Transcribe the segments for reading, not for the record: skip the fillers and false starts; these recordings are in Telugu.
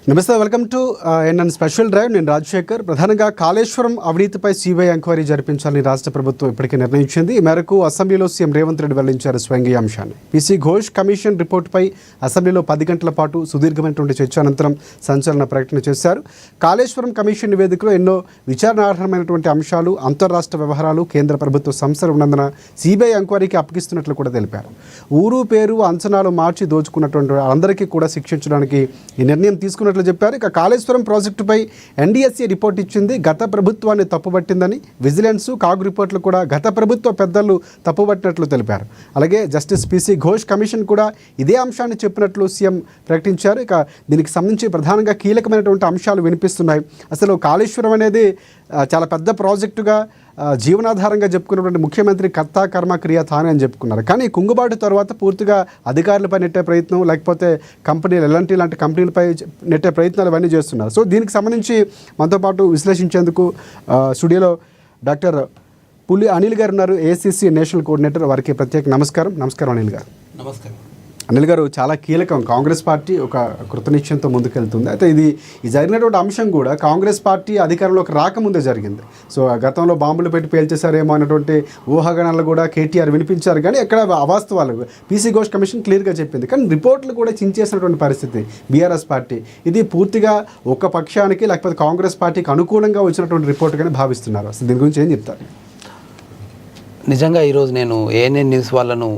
నమస్తే, welcome to NN special drive. నేను రాజశేఖర్. ప్రధానంగా కాళేశ్వరం అవినీతిపై సిబిఐ ఎంక్వైరీ జరిపించాలని రాష్ట్ర ప్రభుత్వం ఇప్పటికే నిర్ణయించింది. ఈ మేరకు అసెంబ్లీలో సీఎం రేవంత్ రెడ్డి వెల్లడించారు స్వయంగా ఈ అంశాన్ని. పీసీ ఘోష్ కమిషన్ రిపోర్టుపై అసెంబ్లీలో 10 గంటల పాటు సుదీర్ఘమైనటువంటి చర్చ అనంతరం సంచలన ప్రకటన చేశారు. కాళేశ్వరం కమిషన్ నివేదికలో ఎన్నో విచారణార్హమైనటువంటి అంశాలు, అంతర్రాష్ట్ర వ్యవహారాలు, కేంద్ర ప్రభుత్వ సంస్థలు ఉన్నందున సిబిఐ ఎంక్వైరీకి అప్పగిస్తున్నట్లు కూడా తెలిపారు. ఊరు పేరు అంచనాలు మార్చి దోచుకున్నటువంటి అందరికీ కూడా శిక్షించడానికి ఈ నిర్ణయం తీసుకున్నట్లు చెప్పారు. ఇక కాళేశ్వరం ప్రాజెక్టుపై ఎన్డీఎస్సీ రిపోర్ట్ ఇచ్చింది. గత ప్రభుత్వాన్ని తప్పుపట్టిందని, విజిలెన్స్, కాగు రిపోర్టులు కూడా గత ప్రభుత్వ పెద్దలు తప్పుపట్టినట్లు తెలిపారు. అలాగే జస్టిస్ పీసీ ఘోష్ కమిషన్ కూడా ఇదే అంశాన్ని చెప్పినట్లు సీఎం ప్రకటించారు. ఇక దీనికి సంబంధించి ప్రధానంగా కీలకమైనటువంటి అంశాలు వినిపిస్తున్నాయి. అసలు కాళేశ్వరం అనేది చాలా పెద్ద ప్రాజెక్టుగా జీవనాధారంగా చెప్పుకున్నటువంటి ముఖ్యమంత్రి కర్త కర్మ క్రియ తానే అని చెప్పుకున్నారు. కానీ కుంగుబాటు తర్వాత పూర్తిగా అధికారులపై నెట్టే ప్రయత్నం, లేకపోతే కంపెనీలు లాంటి కంపెనీలపై నెట్టే ప్రయత్నాలు ఇవన్నీ చేస్తున్నారు. సో దీనికి సంబంధించి మనతో పాటు విశ్లేషించేందుకు స్టూడియోలో డాక్టర్ పులి అనిల్ గారు ఉన్నారు, ఏఐసిసి నేషనల్ కోఆర్డినేటర్. వారికి ప్రత్యేక నమస్కారం. నమస్కారం అనిల్ గారు. నమస్కారం. అనిల్ గారు, చాలా కీలకం. కాంగ్రెస్ పార్టీ ఒక కృతనిశ్చయంతో ముందుకెళ్తుంది. అయితే ఇది జరిగినటువంటి అంశం కూడా కాంగ్రెస్ పార్టీ అధికారంలోకి రాకముందే జరిగింది. సో గతంలో బాంబులు పెట్టి పేల్చేశారేమో అన్నటువంటి ఊహాగానాలు కూడా కేటీఆర్ వినిపించారు. కానీ ఎక్కడ అవాస్తవాలు పీసీ ఘోష్ కమిషన్ క్లియర్గా చెప్పింది. కానీ రిపోర్ట్లు కూడా చించేసినటువంటి పరిస్థితి బీఆర్ఎస్ పార్టీ. ఇది పూర్తిగా ఒక పక్షానికి, లేకపోతే కాంగ్రెస్ పార్టీకి అనుకూలంగా వచ్చినటువంటి రిపోర్ట్గానే భావిస్తున్నారు. అసలు దీని గురించి ఏం చెప్తారు? నిజంగా ఈరోజు నేను ఏఎన్ఎన్ న్యూస్ వాళ్ళను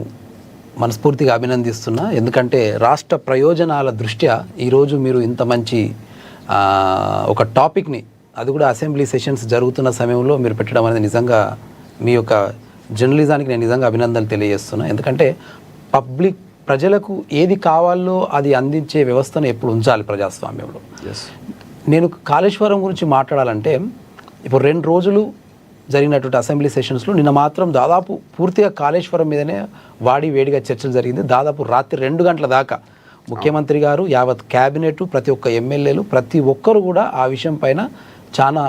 మనస్ఫూర్తిగా అభినందిస్తున్నా. ఎందుకంటే రాష్ట్ర ప్రయోజనాల దృష్ట్యా ఈరోజు మీరు ఇంత మంచి ఒక టాపిక్ని, అది కూడా అసెంబ్లీ సెషన్స్ జరుగుతున్న సమయంలో మీరు పెట్టడం అనేది నిజంగా మీ యొక్క జర్నలిజానికి నేను నిజంగా అభినందనలు తెలియజేస్తున్నా. ఎందుకంటే ప్రజలకు ఏది కావాలో అది అందించే వ్యవస్థను ఎప్పుడు ఉంచాలి ప్రజాస్వామ్యంలో. నేను కాళేశ్వరం గురించి మాట్లాడాలంటే ఇప్పుడు 2 రోజులు జరిగినటువంటి అసెంబ్లీ సెషన్స్లో నిన్న మాత్రం దాదాపు పూర్తిగా కాళేశ్వరం మీదనే వేడిగా చర్చలు జరిగింది. దాదాపు రాత్రి 2 గంటల దాకా ముఖ్యమంత్రి గారు, యావత్ క్యాబినెట్, ప్రతి ఒక్క ఎమ్మెల్యేలు, ప్రతి ఒక్కరు కూడా ఆ విషయం పైన చాలా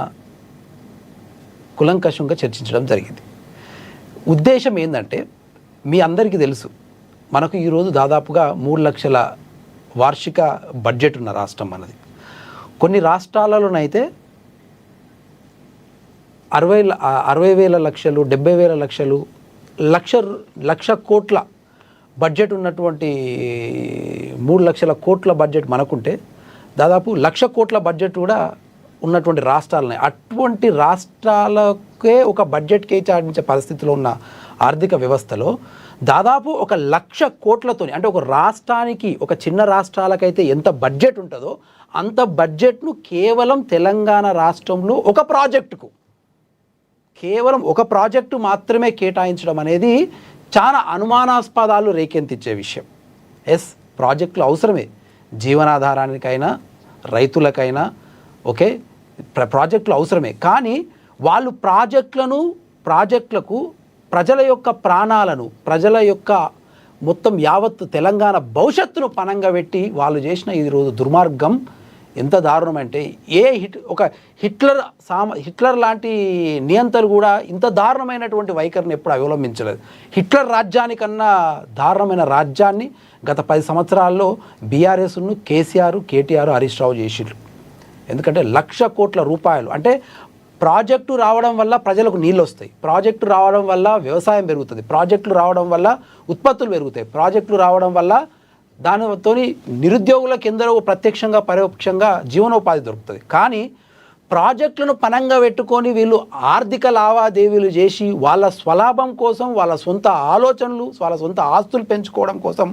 కులంకషంగా చర్చించడం జరిగింది. ఉద్దేశం ఏంటంటే, మీ అందరికీ తెలుసు, మనకు ఈరోజు దాదాపుగా 3 లక్షల వార్షిక బడ్జెట్ ఉన్న రాష్ట్రం మనది. కొన్ని రాష్ట్రాలలోనైతే 60,000 లక్షలు, 70,000 లక్షలు, లక్ష కోట్ల బడ్జెట్ ఉన్నటువంటి 3 లక్షల కోట్ల బడ్జెట్ మనకుంటే దాదాపు 1,00,000 కోట్ల బడ్జెట్ కూడా ఉన్నటువంటి రాష్ట్రాలనే. అటువంటి రాష్ట్రాలకే ఒక బడ్జెట్ కేటాయించే పరిస్థితిలో ఉన్న ఆర్థిక వ్యవస్థలో దాదాపు 1,00,000 కోట్లతోని, అంటే ఒక రాష్ట్రానికి, ఒక చిన్న రాష్ట్రాలకైతే ఎంత బడ్జెట్ ఉంటుందో అంత బడ్జెట్ను కేవలం తెలంగాణ రాష్ట్రంలో కేవలం ఒక ప్రాజెక్టు మాత్రమే కేటాయించడం అనేది చాలా అనుమానాస్పదాలు రేకెత్తించే విషయం. ప్రాజెక్టులు అవసరమే, జీవనాధారానికైనా రైతులకైనా ఓకే, ప్రాజెక్టులు అవసరమే. కానీ వాళ్ళు ప్రాజెక్టులకు ప్రజల యొక్క ప్రాణాలను, ప్రజల యొక్క మొత్తం యావత్ తెలంగాణ భవిష్యత్తును పణంగా పెట్టి వాళ్ళు చేసిన ఈరోజు దుర్మార్గం ఎంత దారుణం అంటే, హిట్లర్ లాంటి నియంతలు కూడా ఇంత దారుణమైనటువంటి వైఖరిని ఎప్పుడు అవలంబించలేదు. హిట్లర్ రాజ్యానికన్నా దారుణమైన రాజ్యాన్ని గత 10 సంవత్సరాల్లో బీఆర్ఎస్ను కేటీఆర్, హరీష్ రావు చేసిండ్రు. ఎందుకంటే 1,00,000 కోట్ల రూపాయలు, అంటే ప్రాజెక్టు రావడం వల్ల ప్రజలకు నీళ్ళు వస్తాయి, ప్రాజెక్టు రావడం వల్ల వ్యవసాయం పెరుగుతుంది, ప్రాజెక్టులు రావడం వల్ల ఉత్పత్తులు పెరుగుతాయి, ప్రాజెక్టులు రావడం వల్ల దానితో నిరుద్యోగులకు ఎందరో ప్రత్యక్షంగా పరోక్షంగా జీవనోపాధి దొరుకుతుంది. కానీ ప్రాజెక్టులను పణంగా పెట్టుకొని వీళ్ళు ఆర్థిక లావాదేవీలు చేసి వాళ్ళ స్వలాభం కోసం, వాళ్ళ సొంత ఆలోచనలు, వాళ్ళ సొంత ఆస్తులు పెంచుకోవడం కోసం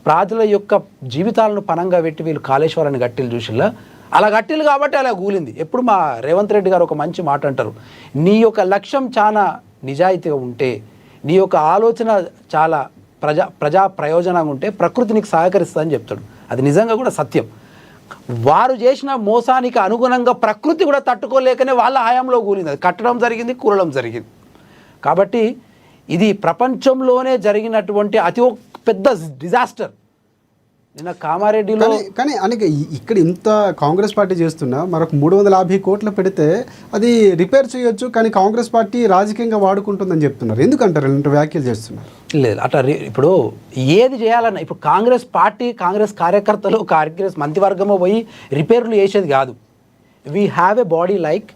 ప్రజల యొక్క జీవితాలను పణంగా పెట్టి వీళ్ళు కాళేశ్వరాన్ని గట్టిలు చూసిలా. అలా గట్టిలు కాబట్టి అలా కూలింది. ఎప్పుడు మా రేవంత్ రెడ్డి గారు ఒక మంచి మాట అంటారు, నీ యొక్క లక్ష్యం చాలా నిజాయితీగా ఉంటే, నీ యొక్క ఆలోచన చాలా ప్రజా ప్రయోజనంగా ఉంటే ప్రకృతి నీకు సహకరిస్తుందని చెప్తాడు. అది నిజంగా కూడా సత్యం. వారు చేసిన మోసానికి అనుగుణంగా ప్రకృతి కూడా తట్టుకోలేకనే వాళ్ళ హయాంలో కూలింది. అది కట్టడం జరిగింది, కూలడం జరిగింది. కాబట్టి ఇది ప్రపంచంలోనే జరిగినటువంటి అతి పెద్ద డిజాస్టర్. నిన్న కామారెడ్డిలో కానీ అనగా ఇక్కడ ఇంత కాంగ్రెస్ పార్టీ చేస్తున్నా మరొక 350 కోట్లు పెడితే అది రిపేర్ చేయొచ్చు, కానీ కాంగ్రెస్ పార్టీ రాజకీయంగా వాడుకుంటుందని చెప్తున్నారు. ఎందుకంటారు ఇలాంటి వ్యాఖ్యలు చేస్తున్నారు? లేదు అట్లా ఇప్పుడు ఏది చేయాలన్నా ఇప్పుడు కాంగ్రెస్ పార్టీ, కాంగ్రెస్ కార్యకర్తలు, కాంగ్రెస్ మంత్రివర్గము పోయి రిపేర్లు చేసేది కాదు. We have a body like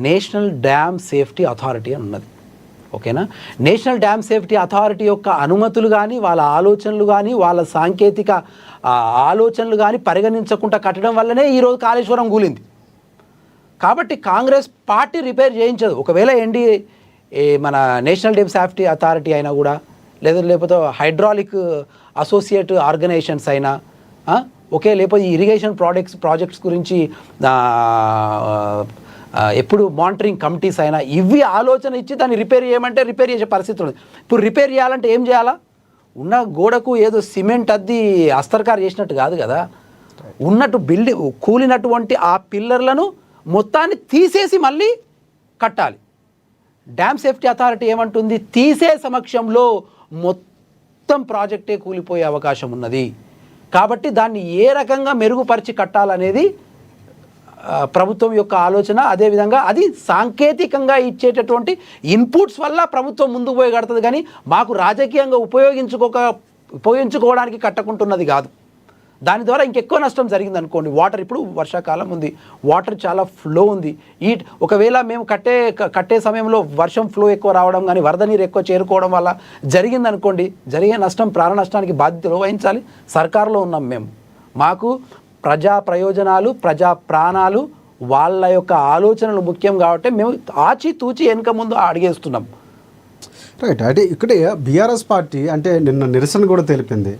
national dam safety authority అని ఉన్నది. ఓకేనా? నేషనల్ డ్యామ్ సేఫ్టీ అథారిటీ యొక్క అనుమతులు కానీ, వాళ్ళ ఆలోచనలు కానీ, వాళ్ళ సాంకేతిక ఆలోచనలు కానీ పరిగణించకుండా కట్టడం వల్లనే ఈరోజు కాళేశ్వరం కూలింది. కాబట్టి కాంగ్రెస్ పార్టీ రిపేర్ చేయించదు. ఒకవేళ మన నేషనల్ డ్యామ్ సేఫ్టీ అథారిటీ అయినా కూడా, లేకపోతే హైడ్రాలిక్ అసోసియేట్ ఆర్గనైజేషన్స్ అయినా, ఓకే, లేకపోతే ఇరిగేషన్ ప్రాజెక్ట్స్ గురించి ఎప్పుడు మానిటరింగ్ కమిటీస్ అయినా ఇవి ఆలోచన ఇచ్చి దాన్ని రిపేర్ చేయమంటే రిపేర్ చేసే పరిస్థితి ఉంది. ఇప్పుడు రిపేర్ చేయాలంటే ఏం చేయాలా? ఉన్న గోడకు ఏదో సిమెంట్ అద్ది అస్తర్కారు చేసినట్టు కాదు కదా, ఉన్నట్టు బిల్డింగ్ కూలినటువంటి ఆ పిల్లర్లను మొత్తాన్ని తీసేసి మళ్ళీ కట్టాలి. డ్యామ్ సేఫ్టీ అథారిటీ ఏమంటుంది? తీసే సమక్షంలో మొత్తం ప్రాజెక్టే కూలిపోయే అవకాశం ఉన్నది. కాబట్టి దాన్ని ఏ రకంగా మెరుగుపరిచి కట్టాలనేది ప్రభుత్వం యొక్క ఆలోచన. అదేవిధంగా అది సాంకేతికంగా ఇచ్చేటటువంటి ఇన్పుట్స్ వల్ల ప్రభుత్వం ముందుకు పోయి కడుతుంది, కానీ మాకు రాజకీయంగా ఉపయోగించుకోవడానికి కట్టకుంటున్నది కాదు. దాని ద్వారా ఇంకెక్కువ నష్టం జరిగింది అనుకోండి. వాటర్ ఇప్పుడు వర్షాకాలం ఉంది, వాటర్ చాలా ఫ్లో ఉంది. ఒకవేళ మేము కట్టే సమయంలో వర్షం ఫ్లో ఎక్కువ రావడం కానీ, వరద నీరు ఎక్కువ చేరుకోవడం వల్ల జరిగింది అనుకోండి, జరిగే నష్టం, ప్రాణ నష్టానికి బాధ్యతలు వహించాలి. సర్కారులో ఉన్నాం మేము. మాకు ప్రజా ప్రయోజనాలు, ప్రజా ప్రాణాలు, వాళ్ళ యొక్క ఆలోచనలు ముఖ్యం కాబట్టి మేము ఆచితూచి వెనుక ముందు అడిగేస్తున్నాం. రైట్. అంటే ఇక్కడే బీఆర్ఎస్ పార్టీ అంటే నిన్న నిరసన కూడా తెలిపింది.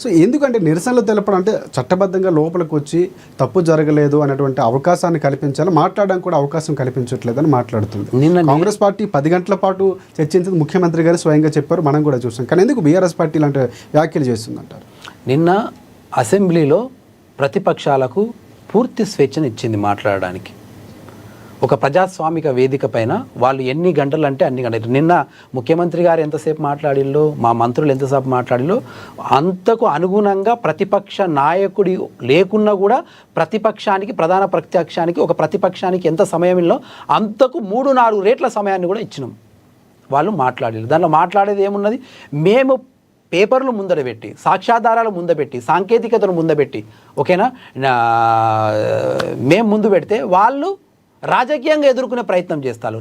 సో ఎందుకంటే నిరసనలు తెలపడం అంటే చట్టబద్ధంగా లోపలికి వచ్చి తప్పు జరగలేదు అనేటువంటి అవకాశాన్ని కల్పించాలి, మాట్లాడడానికి కూడా అవకాశం కల్పించట్లేదని మాట్లాడుతుంది. నిన్న కాంగ్రెస్ పార్టీ 10 గంటల పాటు చర్చించింది, ముఖ్యమంత్రి గారు స్వయంగా చెప్పారు, మనం కూడా చూసాం. కానీ ఎందుకు బీఆర్ఎస్ పార్టీ ఇలాంటి వ్యాఖ్యలు చేస్తుందంటారు? నిన్న అసెంబ్లీలో ప్రతిపక్షాలకు పూర్తి స్వేచ్ఛను ఇచ్చింది మాట్లాడడానికి. ఒక ప్రజాస్వామిక వేదిక పైన వాళ్ళు ఎన్ని గంటలు అంటే అన్ని గంటలు. నిన్న ముఖ్యమంత్రి గారు ఎంతసేపు మాట్లాడిల్లో, మా మంత్రులు ఎంతసేపు మాట్లాడిల్లో, అంతకు అనుగుణంగా ప్రతిపక్ష నాయకుడి లేకున్నా కూడా ప్రతిపక్షానికి, ప్రధాన ప్రతిపక్షానికి, ఒక ప్రతిపక్షానికి ఎంత సమయం ఇల్లో అంతకు 3-4 రేట్ల సమయాన్ని కూడా ఇచ్చినాం. వాళ్ళు మాట్లాడారు. దాంట్లో మాట్లాడేది ఏమున్నది? మేము పేపర్లు ముందర పెట్టి, సాక్ష్యాధారాలు ముందబెట్టి, సాంకేతికతను ముందబెట్టి, ఓకేనా, మేము ముందు పెడితే వాళ్ళు రాజకీయంగా ఎదుర్కొనే ప్రయత్నం చేస్తారు.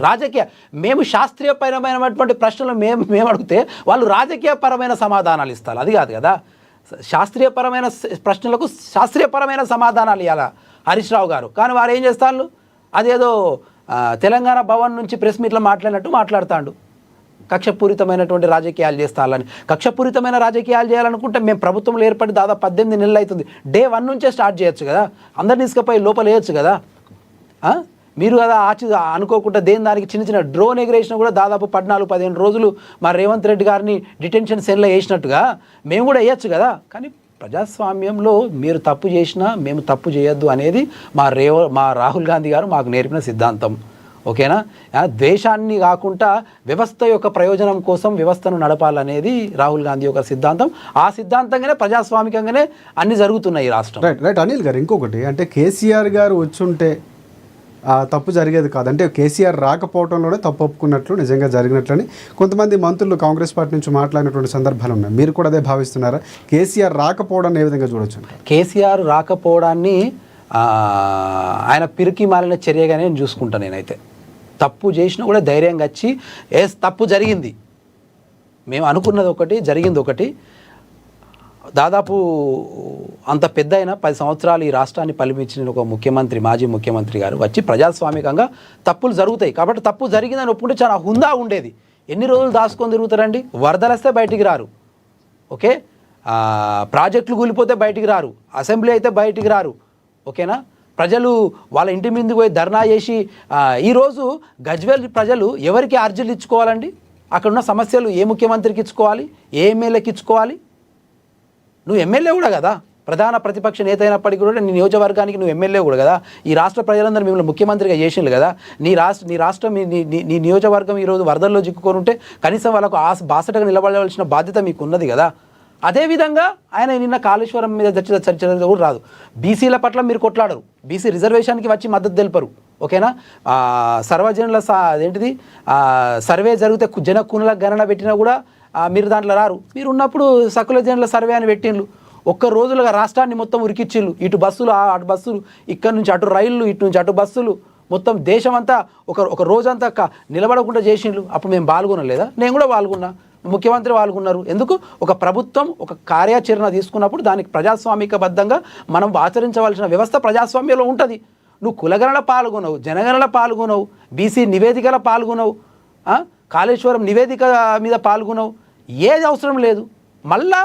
మేము శాస్త్రీయపరమైనటువంటి ప్రశ్నలు మేము అడిగితే వాళ్ళు రాజకీయపరమైన సమాధానాలు ఇస్తారు. అది కాదు కదా. శాస్త్రీయపరమైన ప్రశ్నలకు శాస్త్రీయపరమైన సమాధానాలు ఇవ్వాలి హరీష్ రావు గారు. కానీ వారు ఏం చేస్తారు? అదేదో తెలంగాణ భవన్ నుంచి ప్రెస్ మీట్లో మాట్లాడినట్టు మాట్లాడుతాడు. కక్షపూరితమైనటువంటి రాజకీయాలు చేస్తారని. కక్షపూరితమైన రాజకీయాలు చేయాలనుకుంటే మేము ప్రభుత్వంలో ఏర్పడి దాదాపు 18 నెలలు అవుతుంది. డే 1 నుంచే స్టార్ట్ చేయొచ్చు కదా, అందరిని తీసుకుపోయి లోపల వేయచ్చు కదా. మీరు కదా అనుకోకుండా దేని దానికి చిన్న డ్రోన్ ఎగరేషన్ కూడా దాదాపు 14-15 రోజులు మా రేవంత్ రెడ్డి గారిని డిటెన్షన్ సెల్లో వేసినట్టుగా మేము కూడా వేయచ్చు కదా. కానీ ప్రజాస్వామ్యంలో మీరు తప్పు చేసినా మేము తప్పు చేయొద్దు అనేది మా రాహుల్ గాంధీ గారు మాకు నేర్పిన సిద్ధాంతం. ఓకేనా? ద్వేషాన్ని కాకుండా వ్యవస్థ యొక్క ప్రయోజనం కోసం వ్యవస్థను నడపాలనేది రాహుల్ గాంధీ యొక్క సిద్ధాంతం. ఆ సిద్ధాంతంగానే ప్రజాస్వామికంగానే అన్ని జరుగుతున్నాయి ఈ రాష్ట్రం. రైట్. అనిల్ గారు, ఇంకొకటి అంటే కేసీఆర్ గారు వచ్చుంటే తప్పు జరిగేది కాదు. అంటే కేసీఆర్ రాకపోవడంలోనే తప్పు ఒప్పుకున్నట్లు, నిజంగా జరిగినట్లని కొంతమంది మంత్రులు కాంగ్రెస్ పార్టీ నుంచి మాట్లాడినటువంటి సందర్భాలు ఉన్నాయి. మీరు కూడా అదే భావిస్తున్నారా? కేసీఆర్ రాకపోవడాన్ని ఏ విధంగా చూడొచ్చు? కేసీఆర్ రాకపోవడాన్ని ఆయన పిరికి మాలిన చర్యగానే నేను చూసుకుంటాను. నేనైతే తప్పు చేసినా కూడా ధైర్యంగా వచ్చి తప్పు జరిగింది, మేము అనుకున్నది ఒకటి, జరిగింది ఒకటి. దాదాపు అంత పెద్ద అయినా 10 సంవత్సరాలు ఈ రాష్ట్రాన్ని పరిపాలించిన ఒక ముఖ్యమంత్రి, మాజీ ముఖ్యమంత్రి గారు వచ్చి ప్రజాస్వామికంగా తప్పులు జరుగుతాయి కాబట్టి తప్పు జరిగిందని ఒప్పుకుంటే చాలా హుందా ఉండేది. ఎన్ని రోజులు దాచుకొని తిరుగుతారండి? వరదలు వస్తే బయటికి రారు, ఓకే, ప్రాజెక్టులు కూలిపోతే బయటికి రారు, అసెంబ్లీ అయితే బయటికి రారు, ఓకేనా. ప్రజలు వాళ్ళ ఇంటి ముందుకు పోయి ధర్నా చేసి ఈరోజు గజ్వేల్ ప్రజలు ఎవరికి అర్జీలు ఇచ్చుకోవాలండి? అక్కడున్న సమస్యలు ఏ ముఖ్యమంత్రికి ఇచ్చుకోవాలి, ఏ ఎమ్మెల్యేకి ఇచ్చుకోవాలి? నువ్వు ఎమ్మెల్యే కూడా కదా, ప్రధాన ప్రతిపక్ష నేత అయినప్పటికీ కూడా నీ నియోజకవర్గానికి నువ్వు ఎమ్మెల్యే కూడా కదా. ఈ రాష్ట్ర ప్రజలందరూ మిమ్మల్ని ముఖ్యమంత్రిగా చేసిండ్రు కదా. నీ రాష్ట్రం నీ నియోజకవర్గం ఈరోజు వరదల్లో చిక్కుకొని ఉంటే కనీసం వాళ్ళకు బాసటగా నిలబడవలసిన బాధ్యత మీకు ఉన్నది కదా. అదేవిధంగా ఆయన నిన్న కాళేశ్వరం మీద చర్చ కూడా రాదు. బీసీల పట్ల మీరు కొట్లాడరు, బీసీ రిజర్వేషన్కి వచ్చి మద్దతు తెలుపరు, ఓకేనా. సర్వజనుల అదేంటిది సర్వే జరిగితే జనకునుల గణన పెట్టినా కూడా మీరు దాంట్లో రారు. మీరు ఉన్నప్పుడు సకుల జనుల సర్వే అని పెట్టిండ్రు. ఒక్క రోజులుగా రాష్ట్రాన్ని మొత్తం ఉరికిచ్చిళ్ళు. ఇటు బస్సులు అటు బస్సులు, ఇక్కడ నుంచి అటు రైళ్ళు, ఇటు నుంచి అటు బస్సులు, మొత్తం దేశం అంతా ఒక రోజంతా నిలబడకుండా చేసిండ్రు. అప్పుడు మేము పాల్గొనలేదా? నేను కూడా పాల్గొన్నా, ముఖ్యమంత్రి పాల్గొన్నారు. ఎందుకు? ఒక ప్రభుత్వం ఒక కార్యాచరణ తీసుకున్నప్పుడు దానికి ప్రజాస్వామికబద్ధంగా మనం ఆచరించవలసిన వ్యవస్థ ప్రజాస్వామ్యంలో ఉంటుంది. నువ్వు కులగణన పాల్గొనవు, జనగణన పాల్గొనవు, బీసీ నివేదికల పాల్గొనవు, కాళేశ్వరం నివేదిక మీద పాల్గొనవు, ఏది అవసరం లేదు. మళ్ళా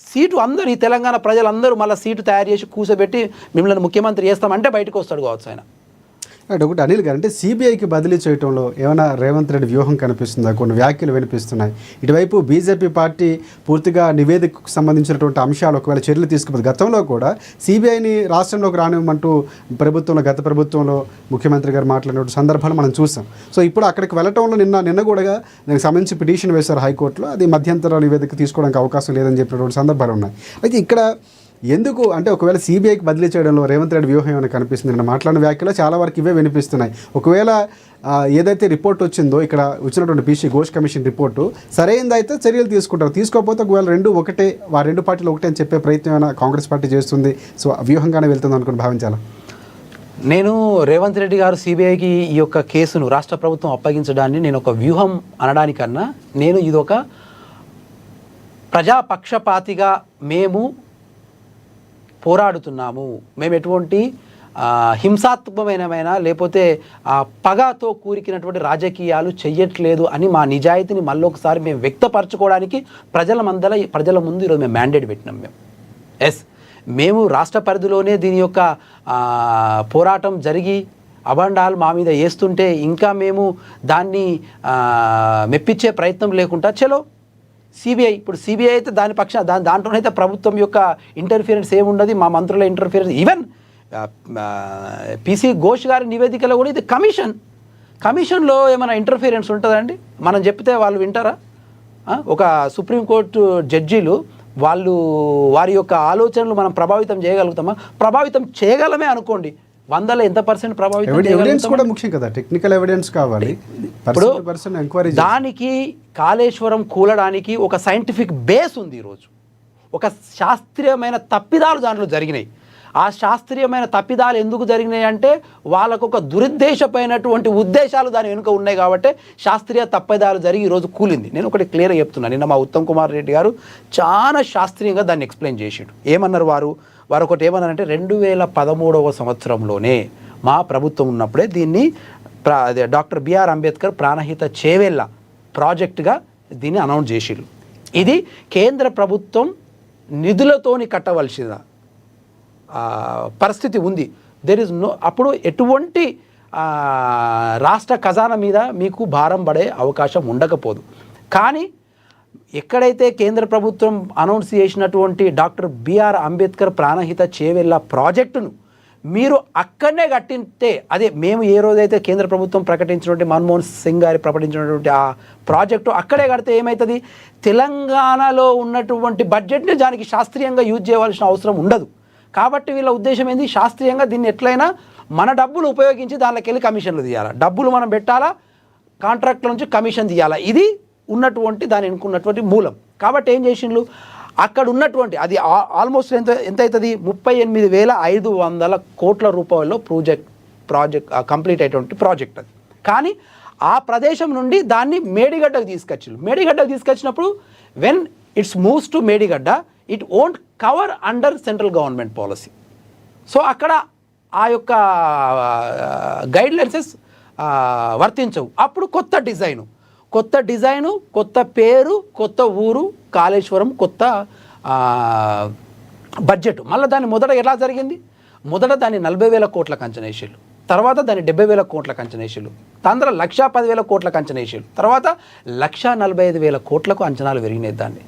సీటు అందరూ ఈ తెలంగాణ ప్రజలందరూ మళ్ళీ సీటు తయారు చేసి కూర్చోబెట్టి మిమ్మల్ని ముఖ్యమంత్రి చేస్తామంటే బయటకు వస్తాడు కావచ్చు ఆయన. ఒకటి అనిల్ గారు, అంటే సిబిఐకి బదిలీ చేయడంలో ఏమైనా రేవంత్ రెడ్డి వ్యూహం కనిపిస్తుందా? కొన్ని వ్యాఖ్యలు వినిపిస్తున్నాయి. ఇటువైపు బీజేపీ పార్టీ పూర్తిగా నివేదికకు సంబంధించినటువంటి అంశాలు ఒకవేళ చర్యలు తీసుకుపోతుంది. గతంలో కూడా సిబిఐని రాష్ట్రంలోకి రానివ్వమంటూ గత ప్రభుత్వంలో ముఖ్యమంత్రి గారు మాట్లాడిన సందర్భాలు మనం చూసాం. సో ఇప్పుడు అక్కడికి వెళ్ళటంలో నిన్న కూడా దానికి సంబంధించి పిటిషన్ వేశారు హైకోర్టులో. అది మధ్యంతర నివేదిక తీసుకోవడానికి అవకాశం లేదని చెప్పినటువంటి సందర్భాలు ఉన్నాయి. అయితే ఇక్కడ ఎందుకు అంటే ఒకవేళ సిబిఐకి బదిలీ చేయడంలో రేవంత్ రెడ్డి వ్యూహం ఏమైనా కనిపిస్తుంది? నేను మాట్లాడిన వ్యాఖ్యలో చాలా వరకు ఇవే వినిపిస్తున్నాయి. ఒకవేళ ఏదైతే రిపోర్ట్ వచ్చిందో ఇక్కడ వచ్చినటువంటి పీసీ ఘోష్ కమిషన్ రిపోర్టు సరైనదైతే చర్యలు తీసుకుంటారు, తీసుకోకపోతే ఒకవేళ రెండు పార్టీలు ఒకటే అని చెప్పే ప్రయత్నం ఏమైనా కాంగ్రెస్ పార్టీ చేస్తుంది, సో వ్యూహంగానే వెళ్తుంది అనుకుని భావించాలా? నేను రేవంత్ రెడ్డి గారు సిబిఐకి ఈ యొక్క కేసును రాష్ట్ర ప్రభుత్వం అప్పగించడాన్ని నేను ఒక వ్యూహం అనడానికన్నా, నేను ఇదొక ప్రజాపక్షపాతిగా మేము పోరాడుతున్నాము, మేము ఎటువంటి హింసాత్మకమైన లేకపోతే పగతో కూరికినటువంటి రాజకీయాలు చెయ్యట్లేదు అని మా నిజాయితీని మళ్ళొకసారి మేము వ్యక్తపరచుకోవడానికి ప్రజల ముందు ఈరోజు మేము మ్యాండేట్ పెట్టినాం. మేము రాష్ట్ర పరిధిలోనే దీని యొక్క పోరాటం జరిగి అబండాలు మా మీద వేస్తుంటే ఇంకా మేము దాన్ని మెప్పించే ప్రయత్నం లేకుండా చలో సిబిఐ, ఇప్పుడు సిబిఐ అయితే దాంట్లోనైతే ప్రభుత్వం యొక్క ఇంటర్ఫిరెన్స్ ఏముండదు, మా మంత్రుల ఇంటర్ఫిరెన్స్. ఈవెన్ పీసీ ఘోష్ గారి నివేదికలో కూడా ఇది కమిషన్లో ఏమైనా ఇంటర్ఫిరెన్స్ ఉంటుందండి? మనం చెప్తే వాళ్ళు వింటారా? ఒక సుప్రీంకోర్టు జడ్జీలు వారి యొక్క ఆలోచనలు మనం ప్రభావితం చేయగలుగుతామా? ప్రభావితం చేయగలమే అనుకోండి, 100% ఎంత % ప్రభావితం ఎవిడెన్స్ కూడా ముఖ్యం కదా, టెక్నికల్ ఎవిడెన్స్ కావాలి. ఇప్పుడు దానికి కాళేశ్వరం కూలడానికి ఒక సైంటిఫిక్ బేస్ ఉంది. ఈరోజు ఒక శాస్త్రీయమైన తప్పిదాలు దాంట్లో జరిగినాయి. ఆ శాస్త్రీయమైన తప్పిదాలు ఎందుకు జరిగినాయి అంటే వాళ్ళకు ఒక దురుద్దేశమైనటువంటి ఉద్దేశాలు దాని వెనుక ఉన్నాయి కాబట్టి శాస్త్రీయ తప్పిదాలు జరిగి ఈరోజు కూలింది. నేను ఒకటి క్లియర్గా చెప్తున్నాను. నిన్న మా ఉత్తమ్ కుమార్ రెడ్డి గారు చాలా శాస్త్రీయంగా దాన్ని ఎక్స్ప్లెయిన్ చేసాడు. ఏమన్నారు వారు ఒకటి ఏమన్నారంటే 2013వ సంవత్సరంలోనే మా ప్రభుత్వం ఉన్నప్పుడే దీన్ని డాక్టర్ బిఆర్ అంబేద్కర్ ప్రాణహిత చేవెళ్ళ ప్రాజెక్టుగా దీన్ని అనౌన్స్ చేసిరు. ఇది కేంద్ర ప్రభుత్వం నిధులతోని కట్టవలసిన పరిస్థితి ఉంది. అప్పుడు ఎటువంటి రాష్ట్ర ఖజానా మీద మీకు భారం పడే అవకాశం ఉండకపోదు. కానీ ఎక్కడైతే కేంద్ర ప్రభుత్వం అనౌన్స్ చేసినటువంటి డాక్టర్ బిఆర్ అంబేద్కర్ ప్రాణహిత చేవెళ్ళ ప్రాజెక్టును మీరు అక్కడనే కట్టితే, అదే మేము ఏ రోజైతే కేంద్ర ప్రభుత్వం ప్రకటించినటువంటి మన్మోహన్ సింగ్ గారి ప్రకటించినటువంటి ఆ ప్రాజెక్టు అక్కడే కడితే ఏమవుతుంది? తెలంగాణలో ఉన్నటువంటి బడ్జెట్ని దానికి శాస్త్రీయంగా యూజ్ చేయవలసిన అవసరం ఉండదు. కాబట్టి వీళ్ళ ఉద్దేశం ఏంది? శాస్త్రీయంగా దీన్ని ఎట్లయినా మన డబ్బులు ఉపయోగించి దానిలోకి వెళ్ళి కమిషన్లు తీయాలా, డబ్బులు మనం పెట్టాలా, కాంట్రాక్ట్ల నుంచి కమిషన్ తీయాలా. ఇది ఉన్నటువంటి దాని ఎన్నుకున్నటువంటి మూలం. కాబట్టి ఏం చేసిండ్రు? అక్కడ ఉన్నటువంటి అది ఆల్మోస్ట్ ఎంత అవుతుంది? 38,500 కోట్ల రూపాయల్లో ప్రాజెక్ట్ కంప్లీట్ అయ్యేటువంటి ప్రాజెక్ట్ అది. కానీ ఆ ప్రదేశం నుండి దాన్ని మేడిగడ్డకు తీసుకొచ్చిండ్రు. మేడిగడ్డకు తీసుకొచ్చినప్పుడు when it's moves to Medigadda it won't cover under central government policy. So అక్కడ ఆ యొక్క గైడ్లైన్సెస్ వర్తించవు. అప్పుడు కొత్త డిజైను, కొత్త పేరు, కొత్త ఊరు, కాళేశ్వరం, కొత్త బడ్జెట్. మళ్ళీ దాన్ని మొదట ఎలా జరిగింది? మొదట దాన్ని 40,000 కోట్లకు అంచనా వేసిళ్ళు, తర్వాత దాన్ని 70,000 కోట్లకు అంచనా వేసిళ్ళు, తందర 1,10,000 కోట్లకు అంచనా వేసిళ్ళు, తర్వాత 1,45,000 కోట్లకు అంచనాలు పెరిగినాయి. దాన్ని